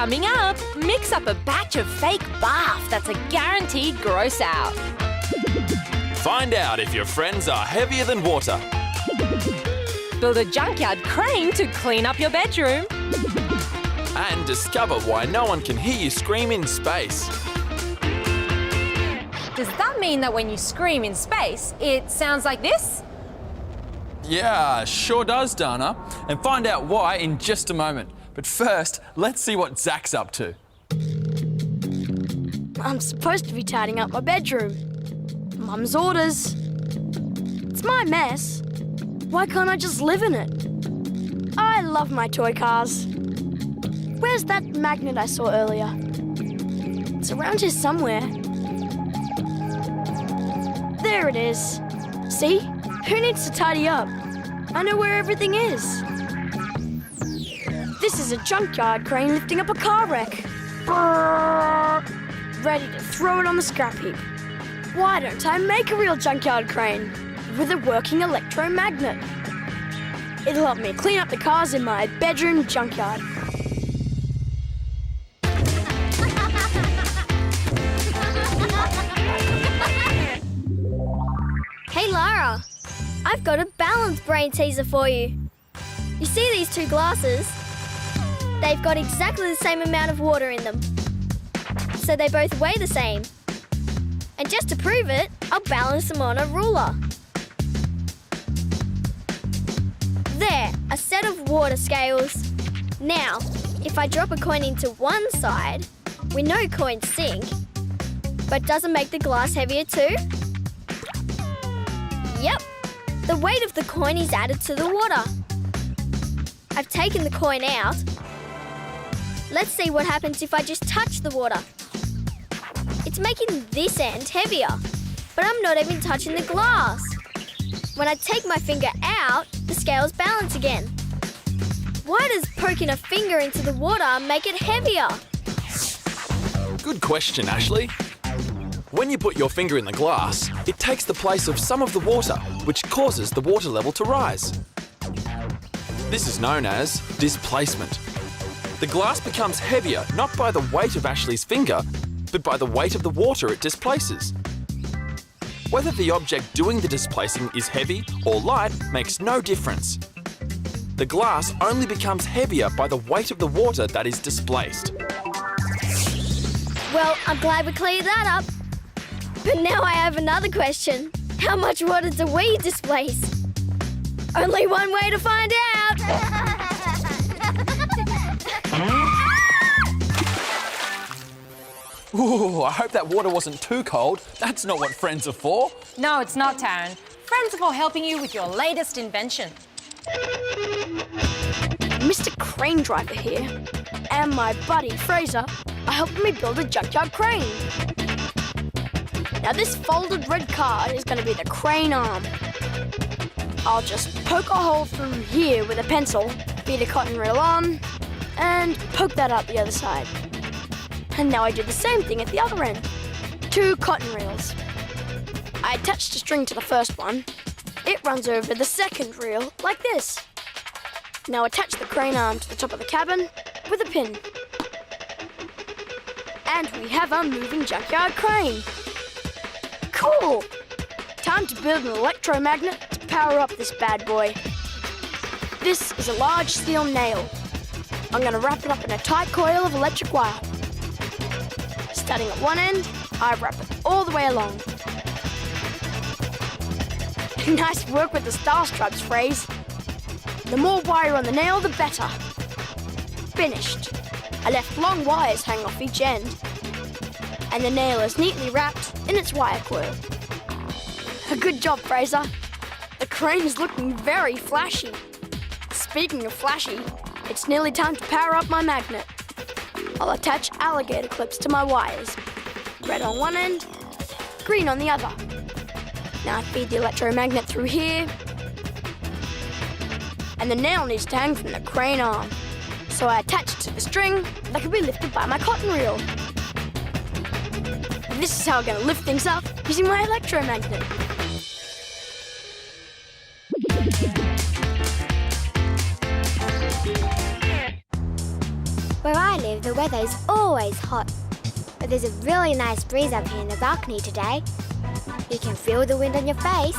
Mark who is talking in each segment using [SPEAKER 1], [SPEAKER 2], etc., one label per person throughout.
[SPEAKER 1] Coming up, mix up a batch of fake bath that's a guaranteed gross out.
[SPEAKER 2] Find out if your friends are heavier than water.
[SPEAKER 1] Build a junkyard crane to clean up your bedroom.
[SPEAKER 2] And discover why no one can hear you scream in space.
[SPEAKER 1] Does that mean that when you scream in space, it sounds like this?
[SPEAKER 3] Yeah, sure does, Dana. And find out why in just a moment. But first, let's see what Zach's up to.
[SPEAKER 4] I'm supposed to be tidying up my bedroom. Mum's orders. It's my mess. Why can't I just live in it? I love my toy cars. Where's that magnet I saw earlier? It's around here somewhere. There it is. See? Who needs to tidy up? I know where everything is. This is a junkyard crane lifting up a car wreck. Ready to throw it on the scrap heap. Why don't I make a real junkyard crane with a working electromagnet? It'll help me clean up the cars in my bedroom junkyard.
[SPEAKER 5] Hey Lara, I've got a balance brain teaser for you. You see these two glasses? They've got exactly the same amount of water in them. So they both weigh the same. And just to prove it, I'll balance them on a ruler. There, a set of water scales. Now, if I drop a coin into one side, we know coins sink, but does it make the glass heavier too? Yep, the weight of the coin is added to the water. I've taken the coin out. Let's see what happens if I just touch the water. It's making this end heavier, but I'm not even touching the glass. When I take my finger out, the scales balance again. Why does poking a finger into the water make it heavier?
[SPEAKER 2] Good question, Ashley. When you put your finger in the glass, it takes the place of some of the water, which causes the water level to rise. This is known as displacement. The glass becomes heavier not by the weight of Ashley's finger, but by the weight of the water it displaces. Whether the object doing the displacing is heavy or light makes no difference. The glass only becomes heavier by the weight of the water that is displaced.
[SPEAKER 5] Well, I'm glad we cleared that up. But now I have another question. How much water do we displace? Only one way to find out.
[SPEAKER 3] Ooh, I hope that water wasn't too cold. That's not what friends are for.
[SPEAKER 1] No, it's not, Taryn. Friends are for helping you with your latest invention.
[SPEAKER 4] Mr. Crane Driver here, and my buddy Fraser are helping me build a junkyard crane. Now this folded red card is going to be the crane arm. I'll just poke a hole through here with a pencil, feed a cotton reel on, and poke that out the other side. And now I do the same thing at the other end. 2 cotton reels. I attached a string to the first one. It runs over the second reel like this. Now attach the crane arm to the top of the cabin with a pin. And we have a moving junkyard crane. Cool! Time to build an electromagnet to power up this bad boy. This is a large steel nail. I'm going to wrap it up in a tight coil of electric wire. Starting at one end, I wrap it all the way along. Nice work with the star stripes phrase. The more wire on the nail, the better. Finished. I left long wires hang off each end. And the nail is neatly wrapped in its wire coil. Good job, Fraser. The crane is looking very flashy. Speaking of flashy, it's nearly time to power up my magnet. I'll attach alligator clips to my wires. Red on one end, green on the other. Now I feed the electromagnet through here. And the nail needs to hang from the crane arm. So I attach it to the string that can be lifted by my cotton reel. And this is how I'm going to lift things up using my electromagnet.
[SPEAKER 6] Where I live, the weather is always hot. But there's a really nice breeze up here in the balcony today. You can feel the wind on your face.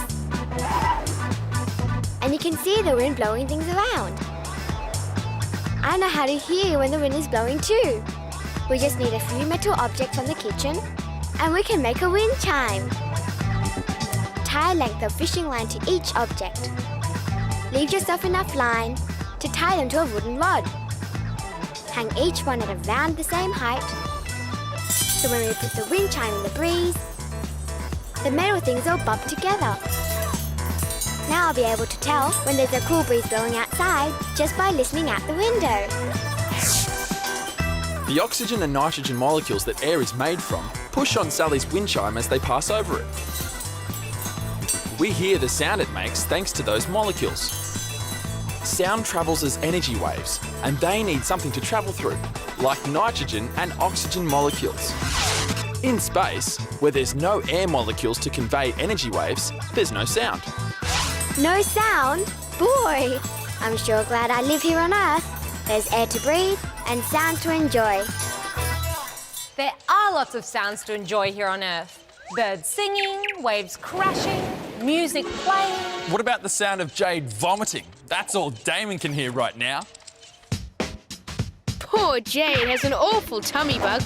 [SPEAKER 6] And you can see the wind blowing things around. I know how to hear when the wind is blowing too. We just need a few metal objects from the kitchen and we can make a wind chime. Tie a length of fishing line to each object. Leave yourself enough line to tie them to a wooden rod. Hang each one at around the same height. So when we put the wind chime in the breeze, the metal things all bump together. Now I'll be able to tell when there's a cool breeze blowing outside just by listening out the window.
[SPEAKER 2] The oxygen and nitrogen molecules that air is made from push on Sally's wind chime as they pass over it. We hear the sound it makes thanks to those molecules. Sound travels as energy waves, and they need something to travel through, like nitrogen and oxygen molecules. In space, where there's no air molecules to convey energy waves, there's no sound.
[SPEAKER 6] No sound? Boy! I'm sure glad I live here on Earth. There's air to breathe and sound to enjoy.
[SPEAKER 1] There are lots of sounds to enjoy here on Earth. Birds singing, waves crashing, music playing.
[SPEAKER 3] What about the sound of Jade vomiting? That's all Damon can hear right now.
[SPEAKER 7] Poor Jade has an awful tummy bug.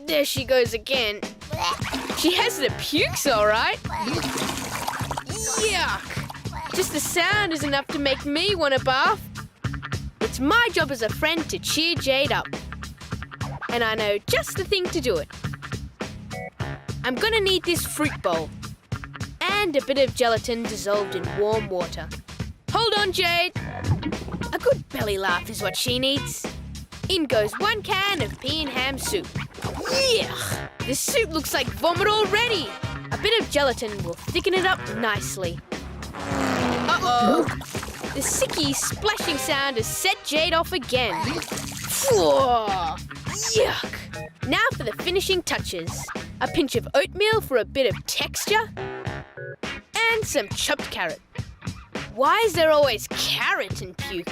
[SPEAKER 7] There she goes again. She has the pukes, all right. Yuck. Just the sound is enough to make me want to bath. It's my job as a friend to cheer Jade up. And I know just the thing to do it. I'm gonna need this fruit bowl and a bit of gelatin dissolved in warm water. Hold on, Jade. A good belly laugh is what she needs. In goes 1 can of pea and ham soup. Yuck! The soup looks like vomit already. A bit of gelatin will thicken it up nicely. Uh-oh. The sicky splashing sound has set Jade off again. Whoa. Yuck! Now for the finishing touches. A pinch of oatmeal for a bit of texture. And some chopped carrot. Why is there always carrot in puke?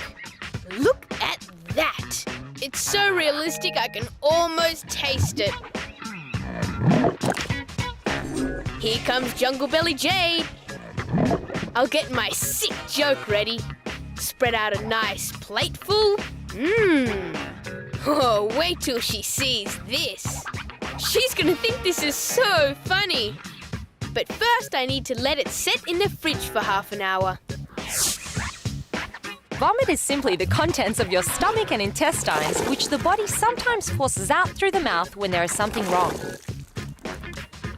[SPEAKER 7] Look at that! It's so realistic I can almost taste it. Here comes Jungle Belly Jade. I'll get my sick joke ready. Spread out a nice plateful. Oh, wait till she sees this. She's gonna think this is so funny. But first I need to let it sit in the fridge for half an hour.
[SPEAKER 1] Vomit is simply the contents of your stomach and intestines, which the body sometimes forces out through the mouth when there is something wrong.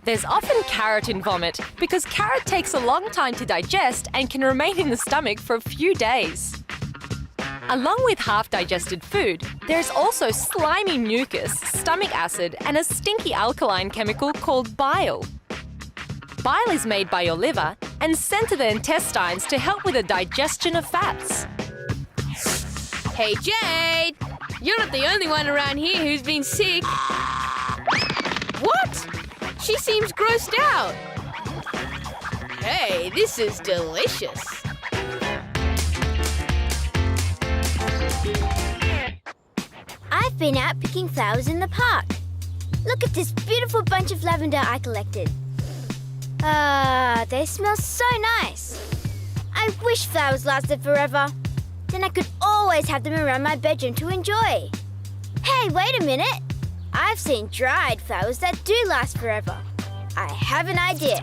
[SPEAKER 1] There's often carrot in vomit because carrot takes a long time to digest and can remain in the stomach for a few days. Along with half-digested food, there's also slimy mucus, stomach acid, and a stinky alkaline chemical called bile. Bile is made by your liver and sent to the intestines to help with the digestion of fats.
[SPEAKER 7] Hey, Jade! You're not the only one around here who's been sick. What? She seems grossed out. Hey, this is delicious.
[SPEAKER 6] I've been out picking flowers in the park. Look at this beautiful bunch of lavender I collected. They smell so nice. I wish flowers lasted forever. Then I could always have them around my bedroom to enjoy. Hey, wait a minute. I've seen dried flowers that do last forever. I have an idea.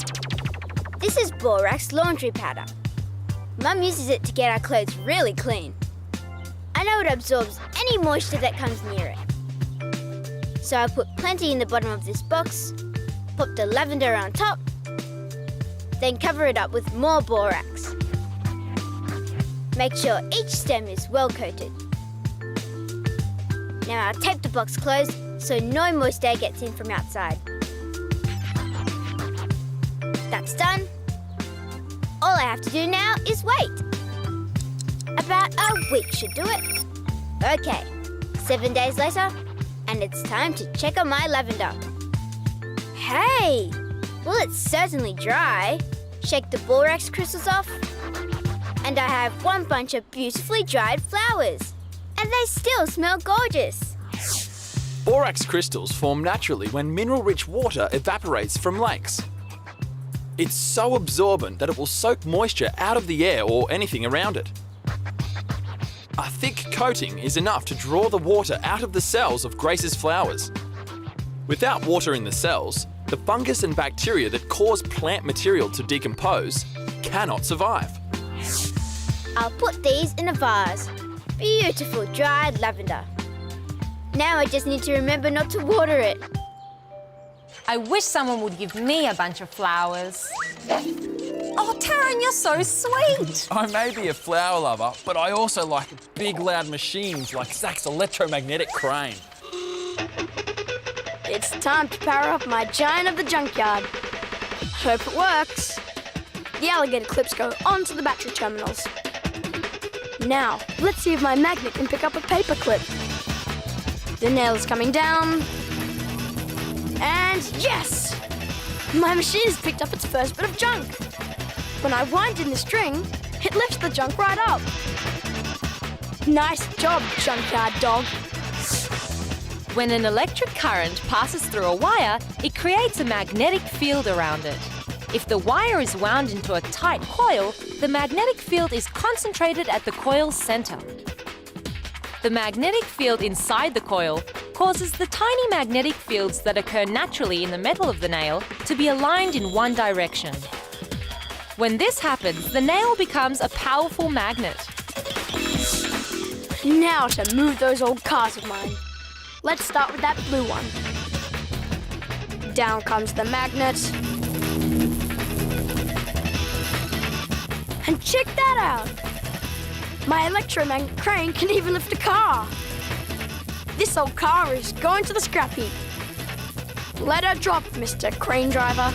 [SPEAKER 6] This is borax laundry powder. Mum uses it to get our clothes really clean. I know it absorbs any moisture that comes near it. So I put plenty in the bottom of this box, put the lavender on top, then cover it up with more borax. Make sure each stem is well coated. Now I'll tape the box closed so no moist air gets in from outside. That's done. All I have to do now is wait. About a week should do it. Okay, 7 days later, and it's time to check on my lavender. Hey, well, it's certainly dry. Shake the borax crystals off, and I have one bunch of beautifully dried flowers. And they still smell gorgeous.
[SPEAKER 2] Borax crystals form naturally when mineral-rich water evaporates from lakes. It's so absorbent that it will soak moisture out of the air or anything around it. A thick coating is enough to draw the water out of the cells of Grace's flowers. Without water in the cells, the fungus and bacteria that cause plant material to decompose cannot survive.
[SPEAKER 6] I'll put these in a vase. Beautiful dried lavender. Now I just need to remember not to water it.
[SPEAKER 1] I wish someone would give me a bunch of flowers. Oh, Taryn, you're so sweet.
[SPEAKER 3] I may be a flower lover, but I also like big, loud machines like Zach's electromagnetic crane.
[SPEAKER 4] It's time to power up my giant of the junkyard. Hope it works. The alligator clips go onto the battery terminals. Now, let's see if my magnet can pick up a paper clip. The nail is coming down. And yes! My machine has picked up its first bit of junk. When I wind in the string, it lifts the junk right up. Nice job, junkyard dog.
[SPEAKER 1] When an electric current passes through a wire, it creates a magnetic field around it. If the wire is wound into a tight coil, the magnetic field is concentrated at the coil's center. The magnetic field inside the coil causes the tiny magnetic fields that occur naturally in the metal of the nail to be aligned in one direction. When this happens, the nail becomes a powerful magnet.
[SPEAKER 4] Now to move those old cars of mine. Let's start with that blue one. Down comes the magnet. And check that out! My electromagnet crane can even lift a car. This old car is going to the scrap heap. Let her drop, Mr. Crane Driver.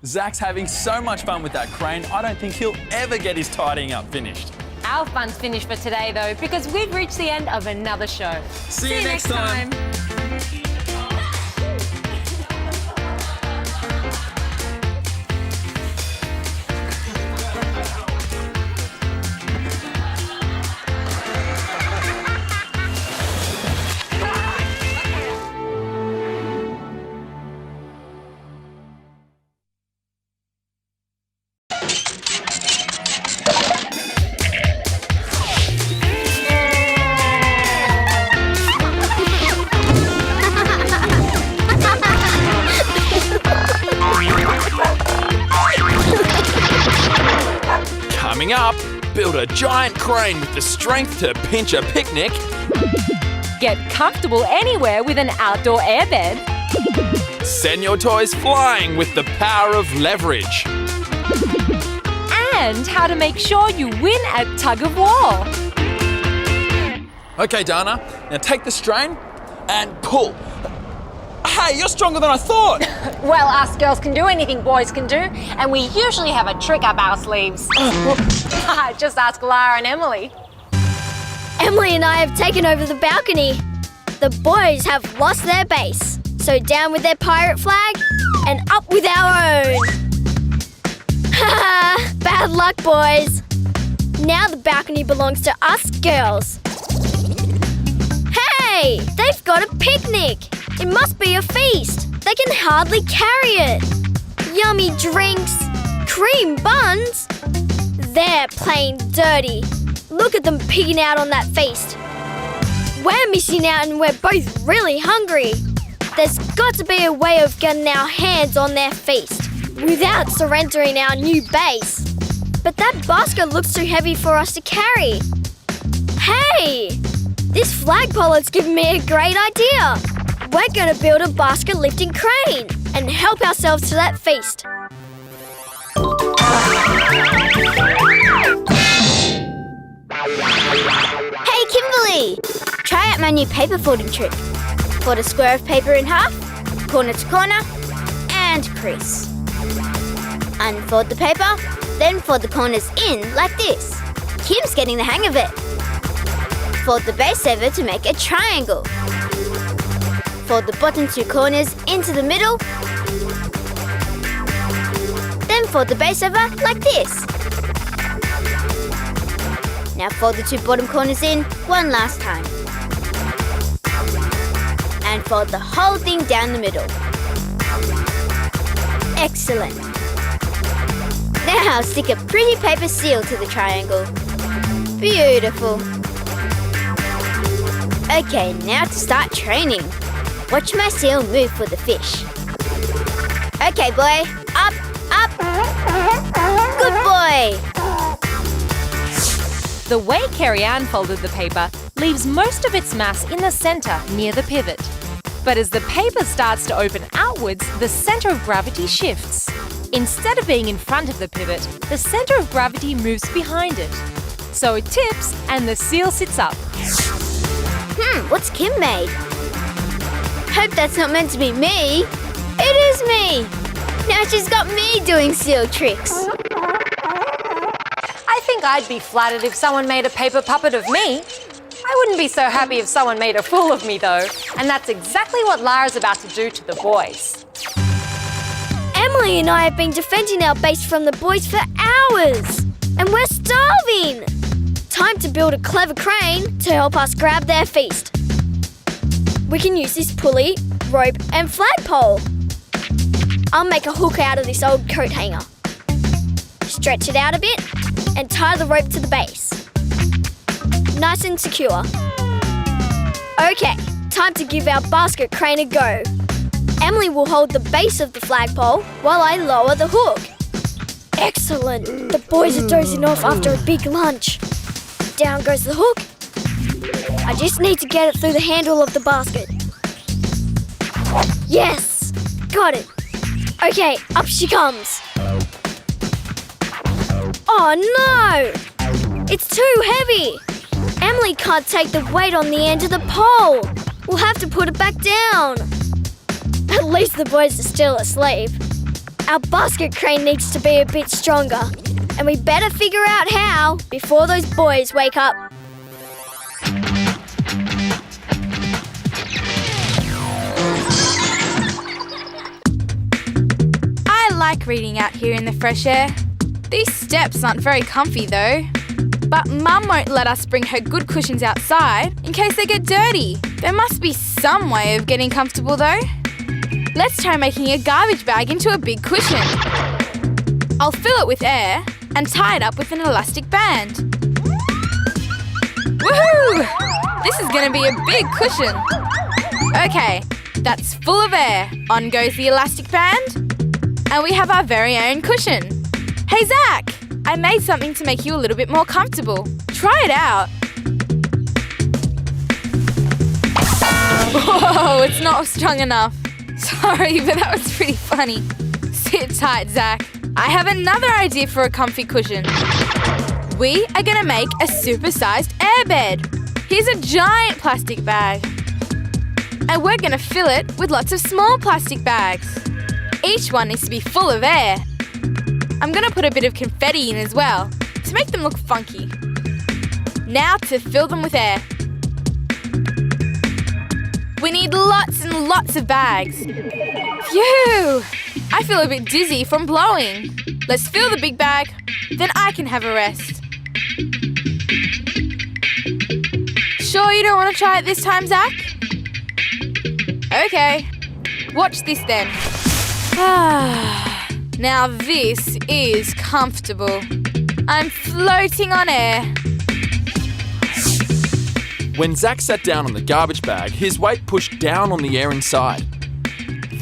[SPEAKER 3] Zach's having so much fun with that crane, I don't think he'll ever get his tidying up finished.
[SPEAKER 1] Our fun's finished for today, though, because we've reached the end of another show.
[SPEAKER 3] See you next time.
[SPEAKER 2] Coming up, build a giant crane with the strength to pinch a picnic.
[SPEAKER 1] Get comfortable anywhere with an outdoor airbed.
[SPEAKER 2] Send your toys flying with the power of leverage.
[SPEAKER 1] And how to make sure you win at tug of war.
[SPEAKER 3] Okay, Dana, now take the strain and pull. Hey, you're stronger than I thought.
[SPEAKER 1] Well, us girls can do anything boys can do, and we usually have a trick up our sleeves. Just ask Lara and Emily.
[SPEAKER 5] Emily and I have taken over the balcony. The boys have lost their base. So down with their pirate flag and up with our own. Haha, bad luck, boys. Now the balcony belongs to us girls. Hey, they've got a picnic. It must be a feast. They can hardly carry it. Yummy drinks, cream buns. They're plain dirty. Look at them pigging out on that feast. We're missing out and we're both really hungry. There's got to be a way of getting our hands on their feast without surrendering our new base. But that basket looks too heavy for us to carry. Hey, this flagpole's given me a great idea. We're going to build a basket-lifting crane and help ourselves to that feast.
[SPEAKER 6] Hey, Kimberly! Try out my new paper folding trick. Fold a square of paper in half, corner to corner, and crease. Unfold the paper, then fold the corners in like this. Kim's getting the hang of it. Fold the base over to make a triangle. Fold the bottom two corners into the middle. Then fold fold the base over like this. Now fold the two bottom corners in one last time. And fold the whole thing down the middle. Excellent. Now stick a pretty paper seal to the triangle. Beautiful. Okay, now to start training. Watch my seal move for the fish. Okay, boy. Up, up. Good boy.
[SPEAKER 1] The way Carrie-Anne folded the paper leaves most of its mass in the centre near the pivot. But as the paper starts to open outwards, the centre of gravity shifts. Instead of being in front of the pivot, the centre of gravity moves behind it. So it tips and the seal sits up.
[SPEAKER 6] What's Kim made? Hope that's not meant to be me. It is me. Now she's got me doing seal tricks.
[SPEAKER 1] I think I'd be flattered if someone made a paper puppet of me. I wouldn't be so happy if someone made a fool of me, though. And that's exactly what Lara's about to do to the boys.
[SPEAKER 5] Emily and I have been defending our base from the boys for hours. And we're starving. Time to build a clever crane to help us grab their feast. We can use this pulley, rope and flagpole. I'll make a hook out of this old coat hanger. Stretch it out a bit and tie the rope to the base. Nice and secure. Okay, time to give our basket crane a go. Emily will hold the base of the flagpole while I lower the hook. Excellent! The boys are dozing off after a big lunch. Down goes the hook. I just need to get it through the handle of the basket. Yes! Got it! Okay, up she comes. Oh no! It's too heavy! Emily can't take the weight on the end of the pole. We'll have to put it back down. At least the boys are still asleep. Our basket crane needs to be a bit stronger. And we better figure out how before those boys wake up.
[SPEAKER 8] I like reading out here in the fresh air. These steps aren't very comfy though. But Mum won't let us bring her good cushions outside in case they get dirty. There must be some way of getting comfortable though. Let's try making a garbage bag into a big cushion. I'll fill it with air and tie it up with an elastic band. Woohoo! This is going to be a big cushion. Okay, that's full of air. On goes the elastic band. And we have our very own cushion. Hey Zach, I made something to make you a little bit more comfortable. Try it out. Whoa, it's not strong enough. Sorry, but that was pretty funny. Sit tight, Zach. I have another idea for a comfy cushion. We are going to make a supersized airbed. Here's a giant plastic bag. And we're going to fill it with lots of small plastic bags. Each one needs to be full of air. I'm going to put a bit of confetti in as well to make them look funky. Now to fill them with air. We need lots and lots of bags. Phew! I feel a bit dizzy from blowing. Let's fill the big bag, then I can have a rest. Sure you don't want to try it this time, Zach? Okay. Watch this then. Now this is comfortable. I'm floating on air.
[SPEAKER 2] When Zach sat down on the garbage bag, his weight pushed down on the air inside.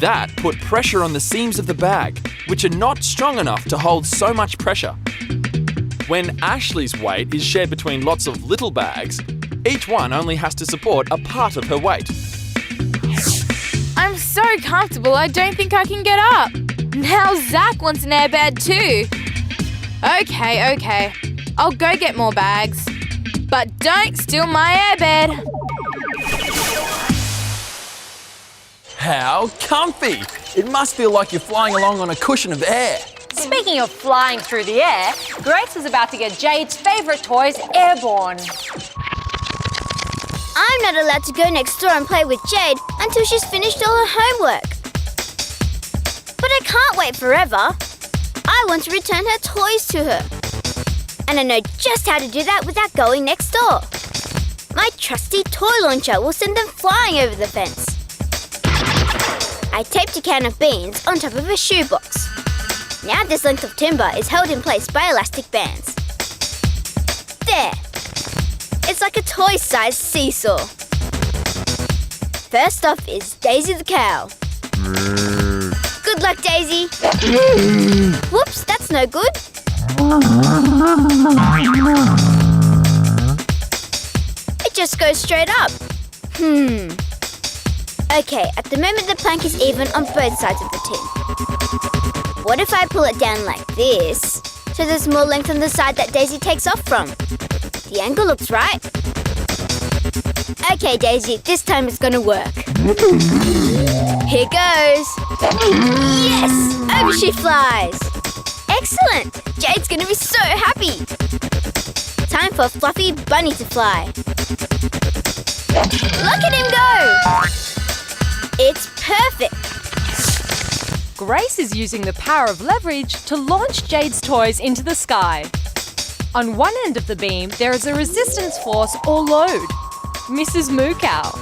[SPEAKER 2] That put pressure on the seams of the bag, which are not strong enough to hold so much pressure. When Ashley's weight is shared between lots of little bags, each one only has to support a part of her weight.
[SPEAKER 8] I'm so comfortable I don't think I can get up. Now Zach wants an airbed too. Okay. I'll go get more bags. But don't steal my airbed.
[SPEAKER 3] How comfy! It must feel like you're flying along on a cushion of air.
[SPEAKER 1] Speaking of flying through the air, Grace is about to get Jade's favourite toys airborne.
[SPEAKER 6] I'm not allowed to go next door and play with Jade until she's finished all her homework. But I can't wait forever. I want to return her toys to her. And I know just how to do that without going next door. My trusty toy launcher will send them flying over the fence. I taped a can of beans on top of a shoebox. Now this length of timber is held in place by elastic bands. There. It's like a toy-sized seesaw. First off is Daisy the cow. Good luck, Daisy. Whoops, that's no good. It just goes straight up. Okay, at the moment the plank is even on both sides of the tin. What if I pull it down like this, so there's more length on the side that Daisy takes off from? The angle looks right. Okay, Daisy, this time it's gonna work. Here goes. Yes! Over she flies. Excellent! Jade's gonna be so happy. Time for Fluffy Bunny to fly. Look at him go! It's perfect.
[SPEAKER 1] Grace is using the power of leverage to launch Jade's toys into the sky. On one end of the beam, there is a resistance force or load, Mrs. Moo Cow.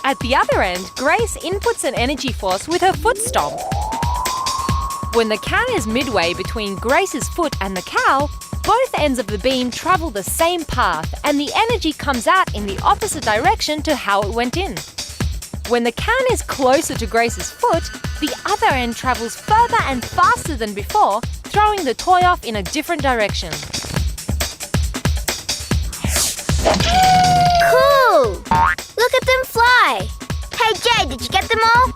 [SPEAKER 1] At the other end, Grace inputs an energy force with her foot stomp. When the can is midway between Grace's foot and the cow, both ends of the beam travel the same path and the energy comes out in the opposite direction to how it went in. When the can is closer to Grace's foot, the other end travels further and faster than before, throwing the toy off in a different direction.
[SPEAKER 6] Cool! Look at them fly. Hey, Jade, did you get them all?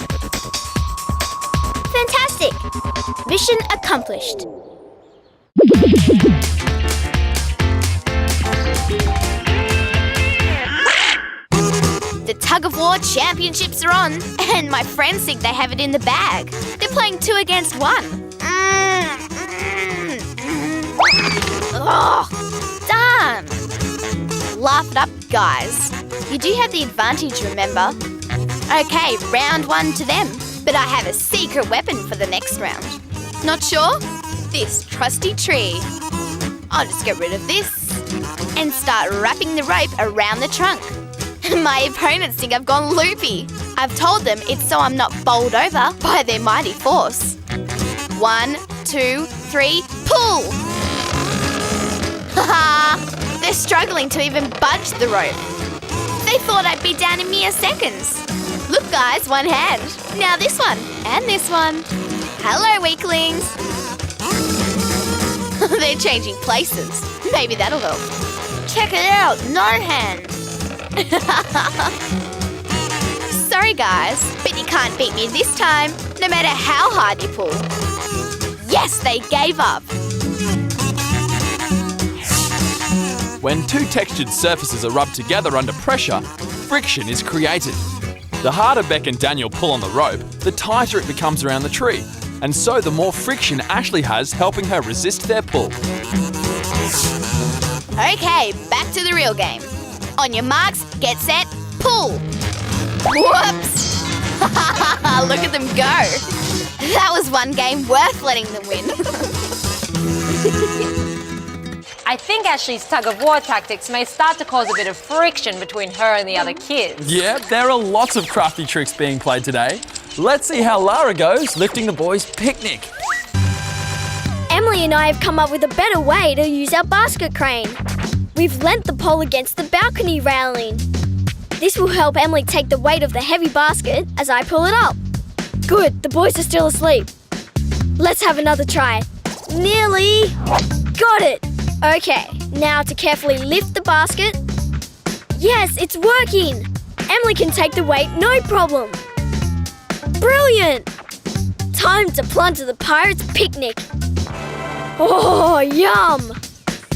[SPEAKER 6] Fantastic! Mission accomplished.
[SPEAKER 9] The tug-of-war championships are on, and my friends think they have it in the bag. They're playing 2 against 1. Oh, darn! Laugh it up, guys. You do have the advantage, remember? Okay, round 1 to them, but I have a secret weapon for the next round. Not sure? This trusty tree. I'll just get rid of this and start wrapping the rope around the trunk. My opponents think I've gone loopy. I've told them it's so I'm not bowled over by their mighty force. 1, 2, 3, pull! Haha! They're struggling to even budge the rope. They thought I'd be down in mere seconds. Look, guys, one hand. Now this one, and this one. Hello, weaklings. They're changing places. Maybe that'll help. Check it out, no hands. Sorry, guys, but you can't beat me this time, no matter how hard you pull. Yes, they gave up.
[SPEAKER 2] When 2 textured surfaces are rubbed together under pressure, friction is created. The harder Beck and Daniel pull on the rope, the tighter it becomes around the tree, and so the more friction Ashley has helping her resist their pull.
[SPEAKER 9] Okay, back to the real game. On your marks, get set, pull. Whoops! Look at them go. That was one game worth letting them win.
[SPEAKER 1] I think Ashley's tug-of-war tactics may start to cause a bit of friction between her and the other kids.
[SPEAKER 3] Yeah, there are lots of crafty tricks being played today. Let's see how Lara goes lifting the boys' picnic.
[SPEAKER 5] Emily and I have come up with a better way to use our basket crane. We've leant the pole against the balcony railing. This will help Emily take the weight of the heavy basket as I pull it up. Good, the boys are still asleep. Let's have another try. Nearly. Got it. Okay, now to carefully lift the basket. Yes, it's working. Emily can take the weight, no problem. Brilliant. Time to plunder the pirates' picnic. Oh, yum.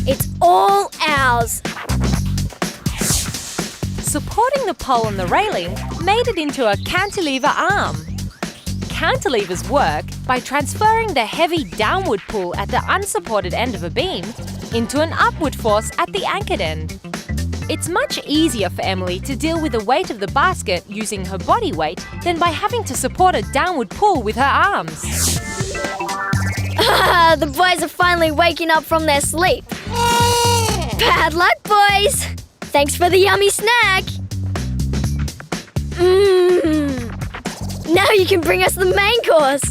[SPEAKER 5] It's all ours.
[SPEAKER 1] Supporting the pole on the railing made it into a cantilever arm. Cantilevers work by transferring the heavy downward pull at the unsupported end of a beam into an upward force at the anchored end. It's much easier for Emily to deal with the weight of the basket using her body weight than by having to support a downward pull with her arms.
[SPEAKER 5] The boys guys are finally waking up from their sleep. Bad luck, boys. Thanks for the yummy snack. Now you can bring us the main course.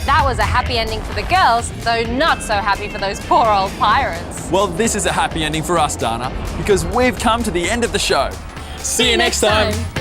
[SPEAKER 1] That was a happy ending for the girls, though not so happy for those poor old pirates.
[SPEAKER 3] Well, this is a happy ending for us, Dana, because we've come to the end of the show. See you next time.